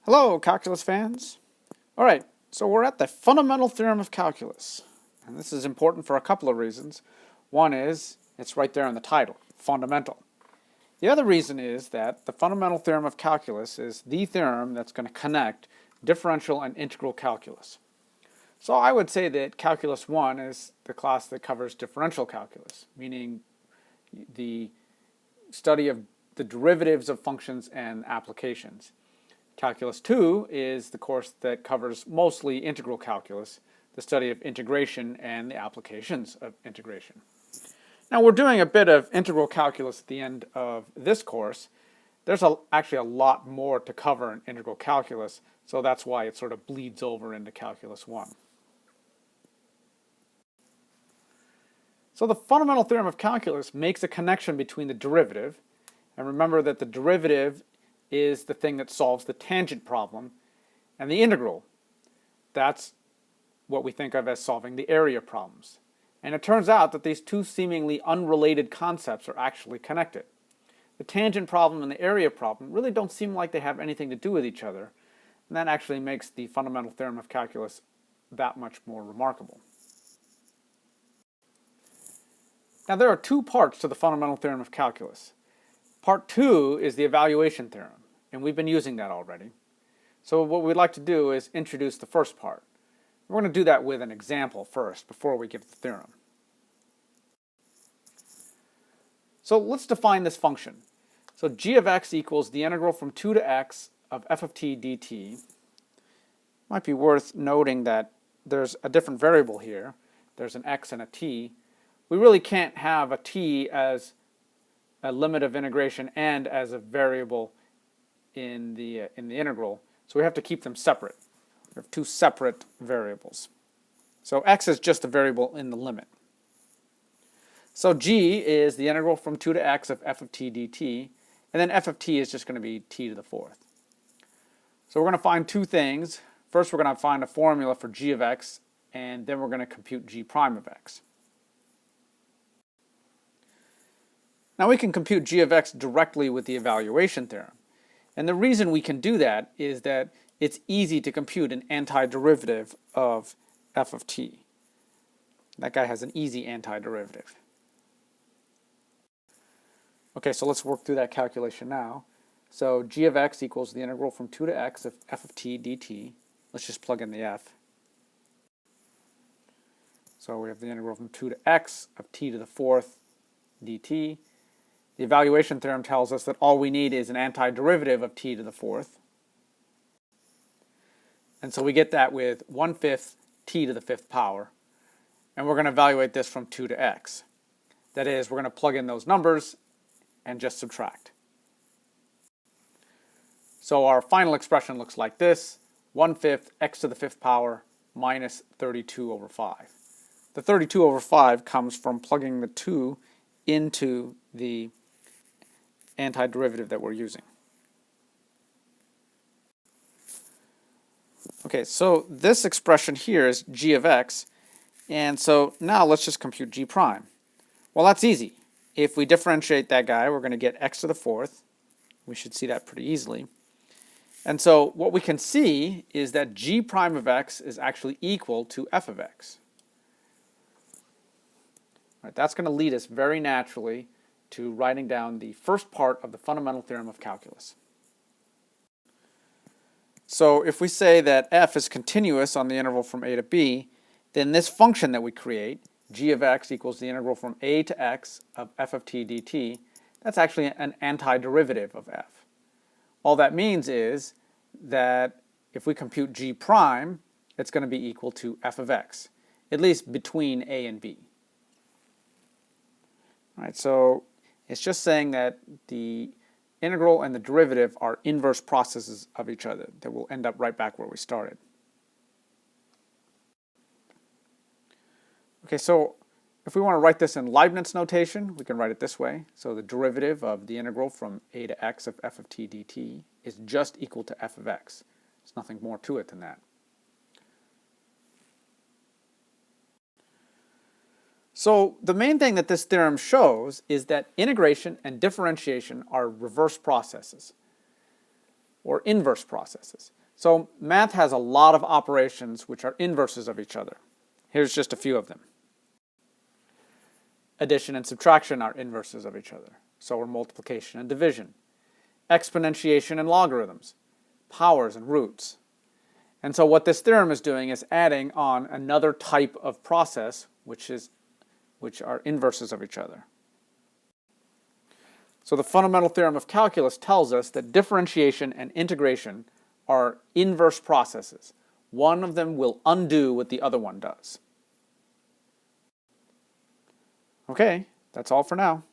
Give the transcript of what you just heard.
Hello, calculus fans. All right, so we're at the fundamental theorem of calculus. And this is important for a couple of reasons. One is it's right there in the title, fundamental. The other reason is that the fundamental theorem of calculus is the theorem that's going to connect differential and integral calculus. So I would say that Calculus 1 is the class that covers differential calculus, meaning the study of the derivatives of functions and applications. Calculus 2 is the course that covers mostly integral calculus, the study of integration and the applications of integration. Now we're doing a bit of integral calculus at the end of this course. There's actually a lot more to cover in integral calculus, so that's why it sort of bleeds over into Calculus 1. So the fundamental theorem of calculus makes a connection between the derivative, and remember that the derivative is the thing that solves the tangent problem, and the integral, that's what we think of as solving the area problems. And it turns out that these two seemingly unrelated concepts are actually connected. The tangent problem and the area problem really don't seem like they have anything to do with each other, and that actually makes the fundamental theorem of calculus that much more remarkable. Now there are two parts to the fundamental theorem of calculus. Part 2 is the evaluation theorem, and we've been using that already. So what we'd like to do is introduce the first part. We're going to do that with an example first before we give the theorem. So let's define this function. So g of x equals the integral from 2 to x of f of t dt. Might be worth noting that there's a different variable here. There's an x and a t. We really can't have a t as a limit of integration and as a variable in the integral, so we have to keep them separate. We have two separate variables. So x is just a variable in the limit. So g is the integral from 2 to x of f of t dt, and then f of t is just going to be t to the fourth. So we're going to find two things. First, we're going to find a formula for g of x, and then we're going to compute g prime of x. Now we can compute g of x directly with the evaluation theorem. And the reason we can do that is that it's easy to compute an antiderivative of f of t. That guy has an easy antiderivative. Okay, so let's work through that calculation now. So g of x equals the integral from 2 to x of f of t dt. Let's just plug in the f. So we have the integral from 2 to x of t to the fourth dt. The evaluation theorem tells us that all we need is an antiderivative of t to the fourth. And so we get that with 1/5 t to the fifth power. And we're going to evaluate this from 2 to x. That is, we're going to plug in those numbers and just subtract. So our final expression looks like this: 1/5 x to the fifth power minus 32 over 5. The 32 over 5 comes from plugging the 2 into the antiderivative that we're using. Okay, so this expression here is g of x, and so now let's just compute g prime. Well, that's easy. If we differentiate that guy, we're going to get x to the fourth. We should see that pretty easily. And so what we can see is that g prime of x is actually equal to f of x. Right, that's going to lead us very naturally to writing down the first part of the fundamental theorem of calculus. So if we say that f is continuous on the interval from a to b, then this function that we create, g of x equals the integral from a to x of f of t dt, that's actually an antiderivative of f. All that means is that if we compute g prime, it's going to be equal to f of x, at least between a and b. All right, so it's just saying that the integral and the derivative are inverse processes of each other that will end up right back where we started. Okay, so if we want to write this in Leibniz notation, we can write it this way. So the derivative of the integral from a to x of f of t dt is just equal to f of x. There's nothing more to it than that. So the main thing that this theorem shows is that integration and differentiation are reverse processes. or inverse processes. So math has a lot of operations which are inverses of each other. Here's just a few of them. Addition and subtraction are inverses of each other. So are multiplication and division. Exponentiation and logarithms. Powers and roots. And so what this theorem is doing is adding on another type of process which are inverses of each other. So the fundamental theorem of calculus tells us that differentiation and integration are inverse processes. One of them will undo what the other one does. Okay, that's all for now.